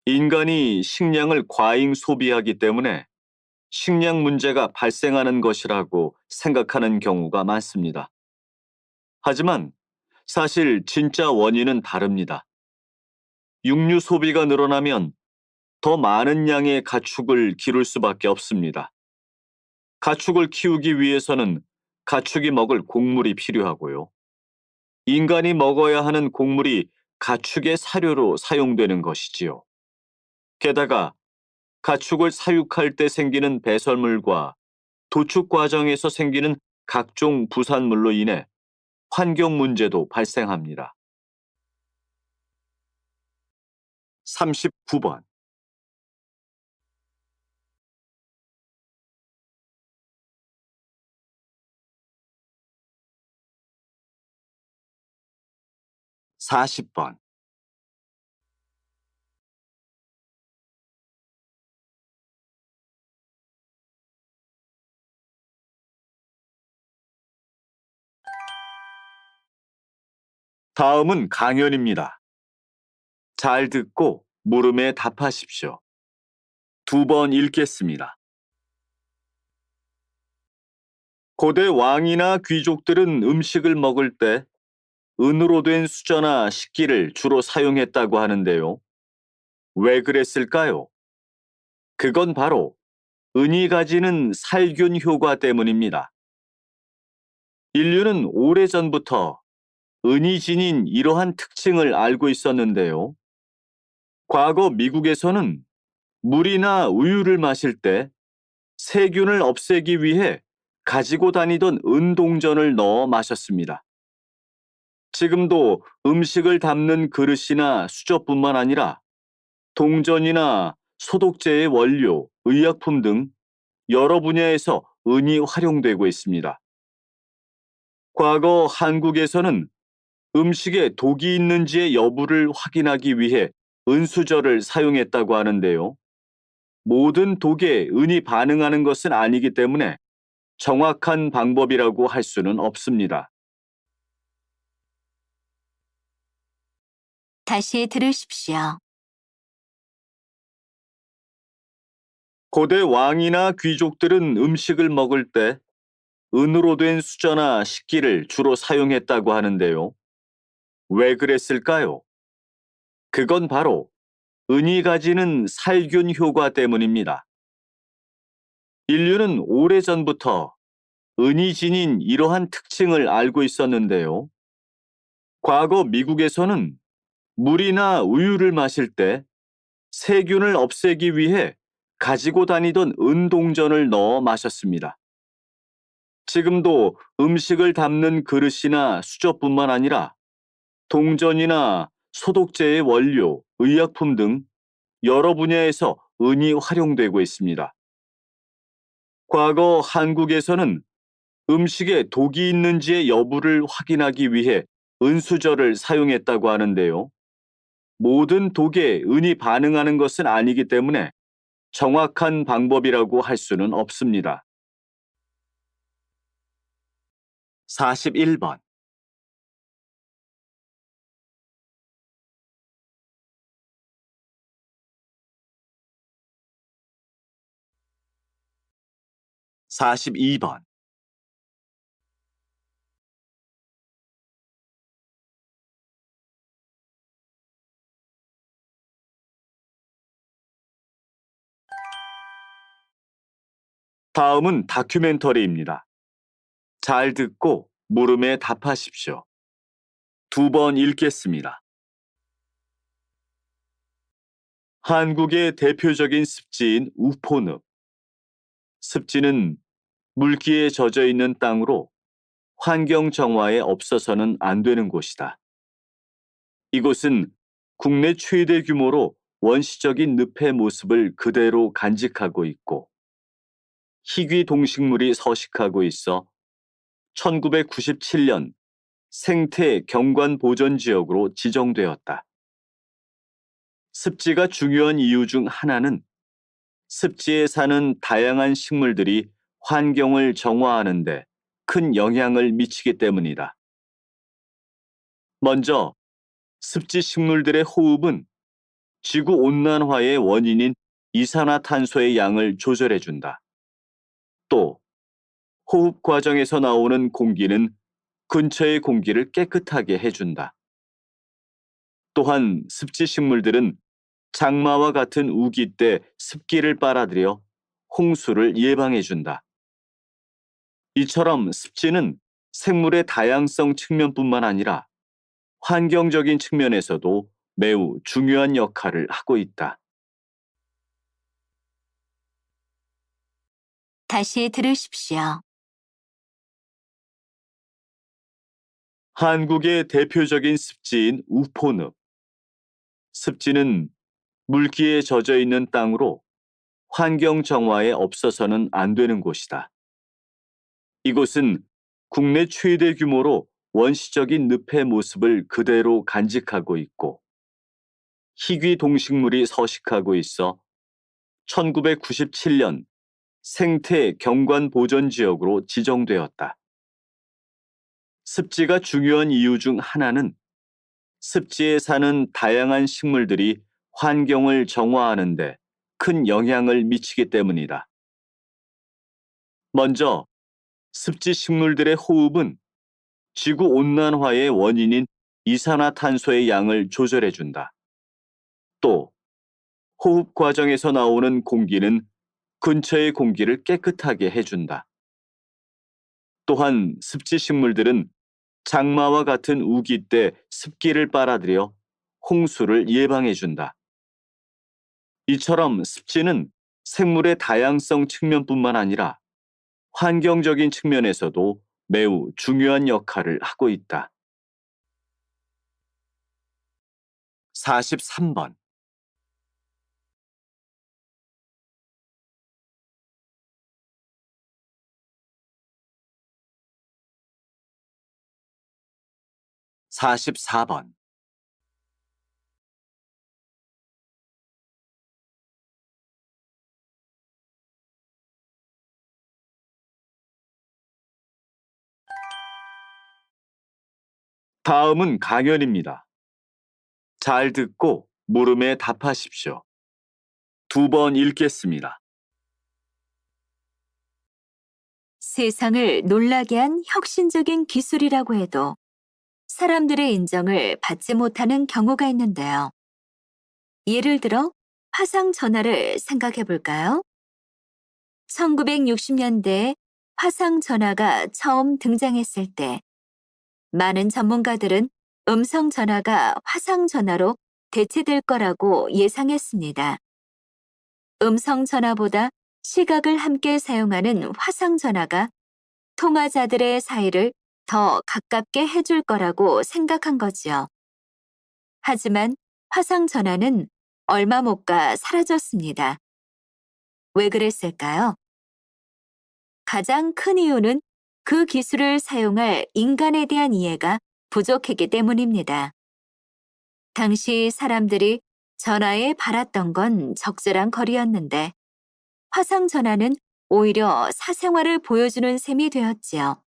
Speaker 2: 인간이 식량을 과잉 소비하기 때문에 식량 문제가 발생하는 것이라고 생각하는 경우가 많습니다. 하지만 사실 진짜 원인은 다릅니다. 육류 소비가 늘어나면 더 많은 양의 가축을 기를 수밖에 없습니다. 가축을 키우기 위해서는 가축이 먹을 곡물이 필요하고요. 인간이 먹어야 하는 곡물이 가축의 사료로 사용되는 것이지요. 게다가 가축을 사육할 때 생기는 배설물과 도축 과정에서 생기는 각종 부산물로 인해 환경 문제도 발생합니다. 39번. 40번. 다음은 강연입니다. 잘 듣고 물음에 답하십시오. 2번 읽겠습니다. 고대 왕이나 귀족들은 음식을 먹을 때 은으로 된 수저나 식기를 주로 사용했다고 하는데요. 왜 그랬을까요? 그건 바로 은이 가지는 살균 효과 때문입니다. 인류는 오래전부터 은이 지닌 이러한 특징을 알고 있었는데요. 과거 미국에서는 물이나 우유를 마실 때 세균을 없애기 위해 가지고 다니던 은동전을 넣어 마셨습니다. 지금도 음식을 담는 그릇이나 수저뿐만 아니라 동전이나 소독제의 원료, 의약품 등 여러 분야에서 은이 활용되고 있습니다. 과거 한국에서는 음식에 독이 있는지의 여부를 확인하기 위해 은수저를 사용했다고 하는데요. 모든 독에 은이 반응하는 것은 아니기 때문에 정확한 방법이라고 할 수는 없습니다.
Speaker 1: 다시 들으십시오.
Speaker 2: 고대 왕이나 귀족들은 음식을 먹을 때 은으로 된 수저나 식기를 주로 사용했다고 하는데요. 왜 그랬을까요? 그건 바로 은이 가지는 살균 효과 때문입니다. 인류는 오래전부터 은이 지닌 이러한 특징을 알고 있었는데요. 과거 미국에서는 물이나 우유를 마실 때 세균을 없애기 위해 가지고 다니던 은동전을 넣어 마셨습니다. 지금도 음식을 담는 그릇이나 수저뿐만 아니라 동전이나 소독제의 원료, 의약품 등 여러 분야에서 은이 활용되고 있습니다. 과거 한국에서는 음식에 독이 있는지의 여부를 확인하기 위해 은수저를 사용했다고 하는데요. 모든 독에 은이 반응하는 것은 아니기 때문에 정확한 방법이라고 할 수는 없습니다. 41번. 42번. 다음은 다큐멘터리입니다. 잘 듣고 물음에 답하십시오. 2번 읽겠습니다. 한국의 대표적인 습지인 우포늪. 습지는 물기에 젖어 있는 땅으로 환경 정화에 없어서는 안 되는 곳이다. 이곳은 국내 최대 규모로 원시적인 늪의 모습을 그대로 간직하고 있고 희귀 동식물이 서식하고 있어 1997년 생태 경관 보전 지역으로 지정되었다. 습지가 중요한 이유 중 하나는 습지에 사는 다양한 식물들이 환경을 정화하는 데 큰 영향을 미치기 때문이다. 먼저 습지 식물들의 호흡은 지구 온난화의 원인인 이산화탄소의 양을 조절해준다. 또 호흡 과정에서 나오는 공기는 근처의 공기를 깨끗하게 해준다. 또한 습지 식물들은 장마와 같은 우기 때 습기를 빨아들여 홍수를 예방해준다. 이처럼 습지는 생물의 다양성 측면뿐만 아니라 환경적인 측면에서도 매우 중요한 역할을 하고 있다.
Speaker 1: 다시 들으십시오.
Speaker 2: 한국의 대표적인 습지인 우포늪. 습지는 물기에 젖어 있는 땅으로 환경 정화에 없어서는 안 되는 곳이다. 이곳은 국내 최대 규모로 원시적인 늪의 모습을 그대로 간직하고 있고 희귀 동식물이 서식하고 있어 1997년 생태 경관 보전 지역으로 지정되었다. 습지가 중요한 이유 중 하나는 습지에 사는 다양한 식물들이 환경을 정화하는 데 큰 영향을 미치기 때문이다. 먼저 습지 식물들의 호흡은 지구 온난화의 원인인 이산화탄소의 양을 조절해준다. 또 호흡 과정에서 나오는 공기는 근처의 공기를 깨끗하게 해준다. 또한 습지 식물들은 장마와 같은 우기 때 습기를 빨아들여 홍수를 예방해준다. 이처럼 습지는 생물의 다양성 측면뿐만 아니라 환경적인 측면에서도 매우 중요한 역할을 하고 있다. 43번. (44번) 다음은 강연입니다. 잘 듣고 물음에 답하십시오. 2번 읽겠습니다.
Speaker 1: 세상을 놀라게 한 혁신적인 기술이라고 해도 사람들의 인정을 받지 못하는 경우가 있는데요. 예를 들어 화상 전화를 생각해 볼까요? 1960년대에 화상 전화가 처음 등장했을 때 많은 전문가들은 음성 전화가 화상 전화로 대체될 거라고 예상했습니다. 음성 전화보다 시각을 함께 사용하는 화상 전화가 통화자들의 사이를 더 가깝게 해줄 거라고 생각한 거지요. 하지만 화상 전화는 얼마 못 가 사라졌습니다. 왜 그랬을까요? 가장 큰 이유는 그 기술을 사용할 인간에 대한 이해가 부족했기 때문입니다. 당시 사람들이 전화에 바랐던 건 적절한 거리였는데 화상 전화는 오히려 사생활을 보여주는 셈이 되었지요.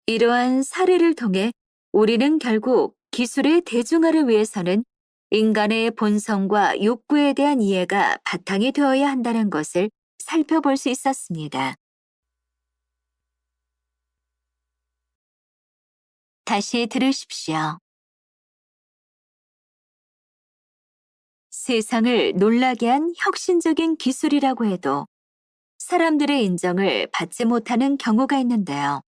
Speaker 1: 이러한 사례를 통해 우리는 결국 기술의 대중화를 위해서는 인간의 본성과 욕구에 대한 이해가 바탕이 되어야 한다는 것을 살펴볼 수 있었습니다. 다시 들으십시오. 세상을 놀라게 한 혁신적인 기술이라고 해도 사람들의 인정을 받지 못하는 경우가 있는데요.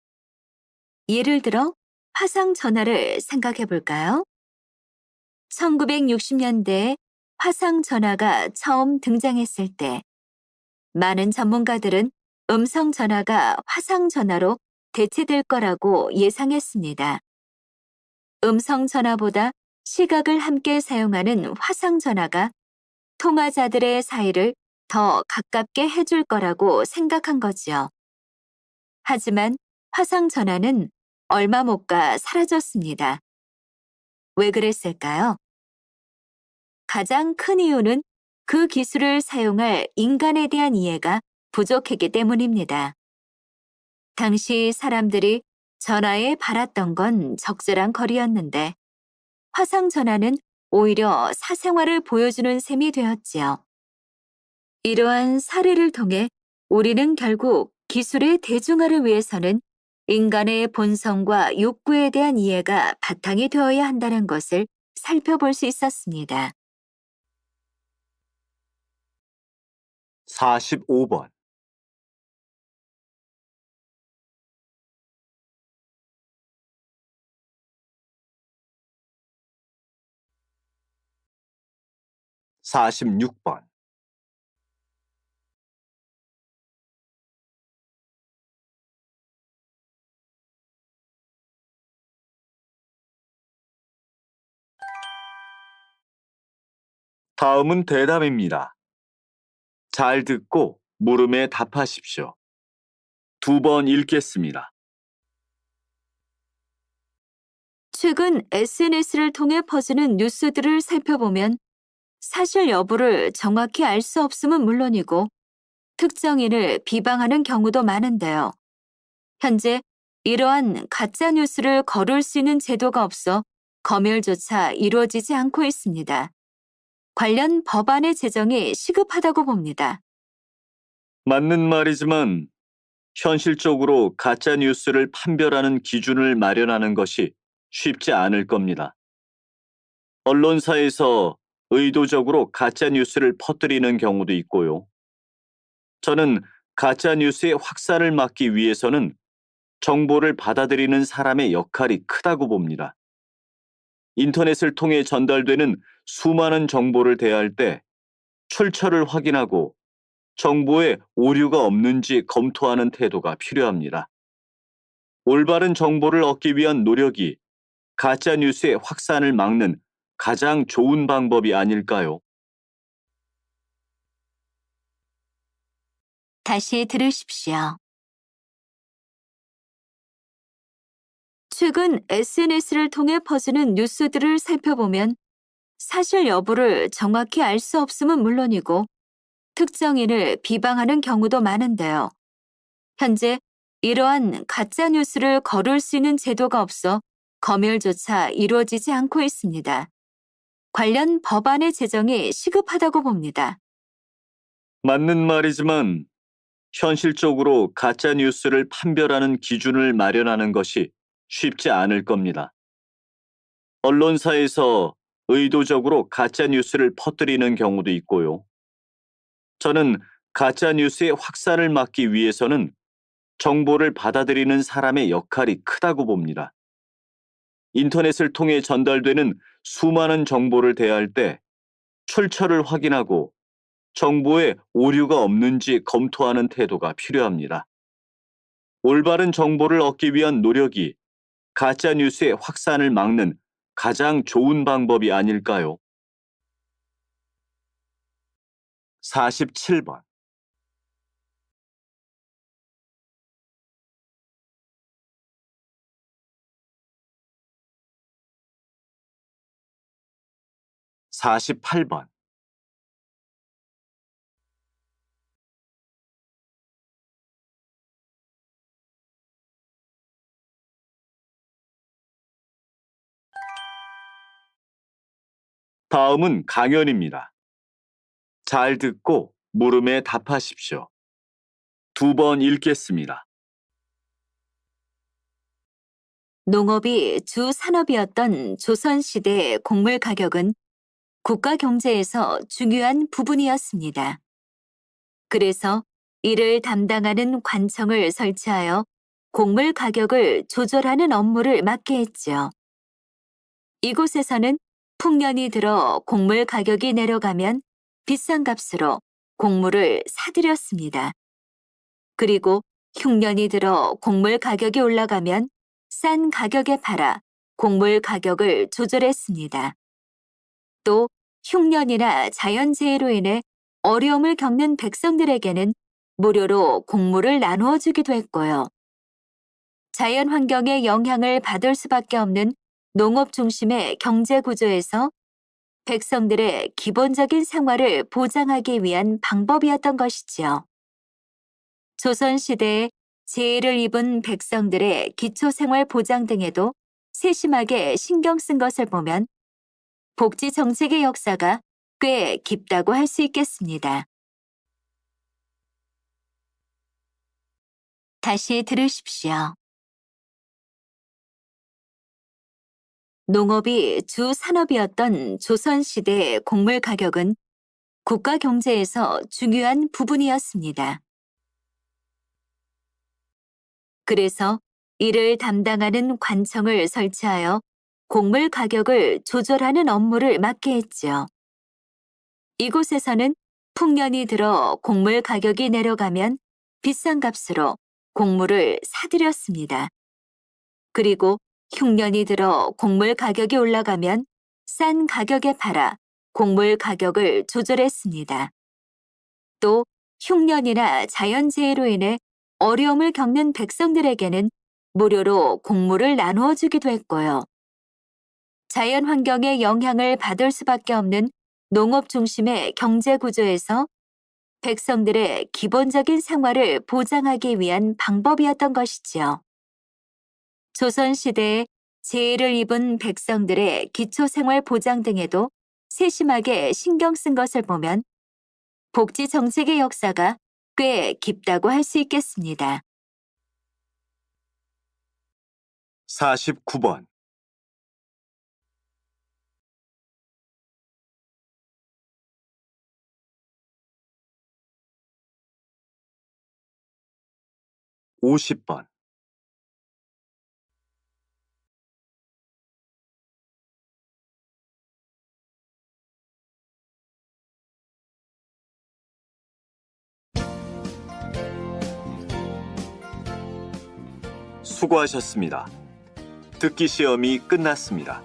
Speaker 1: 예를 들어 화상 전화를 생각해 볼까요? 1960년대에 화상 전화가 처음 등장했을 때 많은 전문가들은 음성 전화가 화상 전화로 대체될 거라고 예상했습니다. 음성 전화보다 시각을 함께 사용하는 화상 전화가 통화자들의 사이를 더 가깝게 해줄 거라고 생각한 거지요. 하지만 화상 전화는 얼마 못 가 사라졌습니다. 왜 그랬을까요? 가장 큰 이유는 그 기술을 사용할 인간에 대한 이해가 부족했기 때문입니다. 당시 사람들이 전화에 바랐던 건 적절한 거리였는데 화상 전화는 오히려 사생활을 보여주는 셈이 되었지요. 이러한 사례를 통해 우리는 결국 기술의 대중화를 위해서는 인간의 본성과 욕구에 대한 이해가 바탕이 되어야 한다는 것을 살펴볼 수 있었습니다.
Speaker 2: 45번. (46번) 다음은 대답입니다. 잘 듣고 물음에 답하십시오. 2번 읽겠습니다.
Speaker 1: 최근 SNS를 통해 퍼지는 뉴스들을 살펴보면 사실 여부를 정확히 알 수 없음은 물론이고 특정인을 비방하는 경우도 많은데요. 현재 이러한 가짜 뉴스를 거를 수 있는 제도가 없어 검열조차 이루어지지 않고 있습니다. 관련 법안의 제정이 시급하다고 봅니다.
Speaker 2: 맞는 말이지만 현실적으로 가짜 뉴스를 판별하는 기준을 마련하는 것이 쉽지 않을 겁니다. 언론사에서 의도적으로 가짜 뉴스를 퍼뜨리는 경우도 있고요. 저는 가짜 뉴스의 확산을 막기 위해서는 정보를 받아들이는 사람의 역할이 크다고 봅니다. 인터넷을 통해 전달되는 수많은 정보를 대할 때 출처를 확인하고 정보에 오류가 없는지 검토하는 태도가 필요합니다. 올바른 정보를 얻기 위한 노력이 가짜 뉴스의 확산을 막는 가장 좋은 방법이 아닐까요?
Speaker 1: 다시 들으십시오. 최근 SNS를 통해 퍼지는 뉴스들을 살펴보면 사실 여부를 정확히 알 수 없음은 물론이고 특정인을 비방하는 경우도 많은데요. 현재 이러한 가짜 뉴스를 거를 수 있는 제도가 없어 검열조차 이루어지지 않고 있습니다. 관련 법안의 제정이 시급하다고 봅니다.
Speaker 2: 맞는 말이지만 현실적으로 가짜 뉴스를 판별하는 기준을 마련하는 것이 쉽지 않을 겁니다. 언론사에서 의도적으로 가짜 뉴스를 퍼뜨리는 경우도 있고요. 저는 가짜 뉴스의 확산을 막기 위해서는 정보를 받아들이는 사람의 역할이 크다고 봅니다. 인터넷을 통해 전달되는 수많은 정보를 대할 때 출처를 확인하고 정보에 오류가 없는지 검토하는 태도가 필요합니다. 올바른 정보를 얻기 위한 노력이 가짜 뉴스의 확산을 막는 가장 좋은 방법이 아닐까요? 47번. 48번. 다음은 강연입니다. 잘 듣고 물음에 답하십시오. 2번 읽겠습니다.
Speaker 1: 농업이 주 산업이었던 조선시대의 곡물 가격은 국가 경제에서 중요한 부분이었습니다. 그래서 이를 담당하는 관청을 설치하여 곡물 가격을 조절하는 업무를 맡게 했죠. 이곳에서는 풍년이 들어 곡물 가격이 내려가면 비싼 값으로 곡물을 사들였습니다. 그리고 흉년이 들어 곡물 가격이 올라가면 싼 가격에 팔아 곡물 가격을 조절했습니다. 또 흉년이나 자연재해로 인해 어려움을 겪는 백성들에게는 무료로 곡물을 나누어 주기도 했고요. 자연 환경의 영향을 받을 수밖에 없는 농업 중심의 경제 구조에서 백성들의 기본적인 생활을 보장하기 위한 방법이었던 것이지요. 조선시대에 재해를 입은 백성들의 기초생활 보장 등에도 세심하게 신경 쓴 것을 보면 복지 정책의 역사가 꽤 깊다고 할 수 있겠습니다. 다시 들으십시오. 농업이 주 산업이었던 조선시대의 곡물 가격은 국가 경제에서 중요한 부분이었습니다. 그래서 이를 담당하는 관청을 설치하여 곡물 가격을 조절하는 업무를 맡게 했지요. 이곳에서는 풍년이 들어 곡물 가격이 내려가면 비싼 값으로 곡물을 사들였습니다. 그리고 흉년이 들어 곡물 가격이 올라가면 싼 가격에 팔아 곡물 가격을 조절했습니다. 또 흉년이나 자연재해로 인해 어려움을 겪는 백성들에게는 무료로 곡물을 나누어 주기도 했고요. 자연 환경의 영향을 받을 수밖에 없는 농업 중심의 경제 구조에서 백성들의 기본적인 생활을 보장하기 위한 방법이었던 것이지요. 조선시대에 재해를 입은 백성들의 기초생활 보장 등에도 세심하게 신경 쓴 것을 보면 복지 정책의 역사가 꽤 깊다고 할 수 있겠습니다.
Speaker 2: 49번. 50번. 수고하셨습니다. 듣기 시험이 끝났습니다.